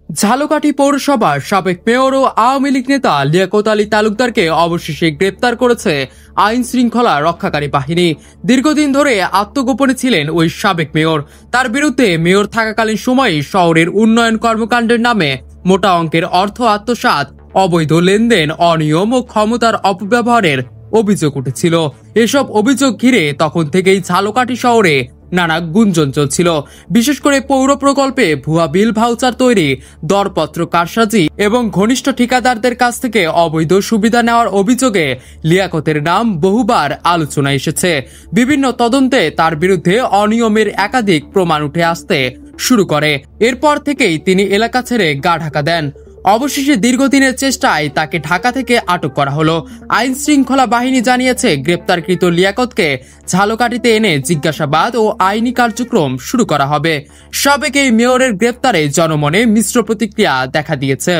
ঝালকাঠি পৌরসভার সাবেক মেয়র ও আওয়ামী লীগ নেতা লিয়াকত আলী তালুকদারকে অবশেষে গ্রেপ্তার করেছে আইন শৃঙ্খলা রক্ষাকারী বাহিনী। দীর্ঘদিন ধরে আত্মগোপনে ছিলেন ওই সাবেক মেয়র। তার বিরুদ্ধে মেয়র থাকাকালীন সময়ে শহরের উন্নয়ন কর্মকাণ্ডের নামে মোটা অঙ্কের অর্থ আত্মসাৎ, অবৈধ লেনদেন, অনিয়ম ও ক্ষমতার অপব্যবহারের অভিযোগ উঠেছিল। এসব অভিযোগ ঘিরে তখন থেকেই ঝালকাঠি শহরে নানা গুঞ্জন চলছিল। বিশেষ করে পৌর প্রকল্পে ভুয়া বিল ভাউচার তৈরি, দরপত্র কারসাজি এবং ঘনিষ্ঠ ঠিকাদারদের কাছ থেকে অবৈধ সুবিধা নেওয়ার অভিযোগে লিয়াকতের নাম বহুবার আলোচনায় এসেছে। বিভিন্ন তদন্তে তার বিরুদ্ধে অনিয়মের একাধিক প্রমাণ উঠে আসতে শুরু করে। এরপর থেকেই তিনি এলাকা ছেড়ে গা ঢাকা দেন। অবশেষে দীর্ঘদিনের চেষ্টায় তাকে ঢাকা থেকে আটক করা হলো। আইন শৃঙ্খলা বাহিনী জানিয়েছে, গ্রেপ্তারকৃত লিয়াকতকে ঝালকাঠিতে এনে জিজ্ঞাসাবাদ ও আইনি কার্যক্রম শুরু করা হবে। সাবেক এই মেয়রের গ্রেপ্তারে জনমনে মিশ্র প্রতিক্রিয়া দেখা দিয়েছে।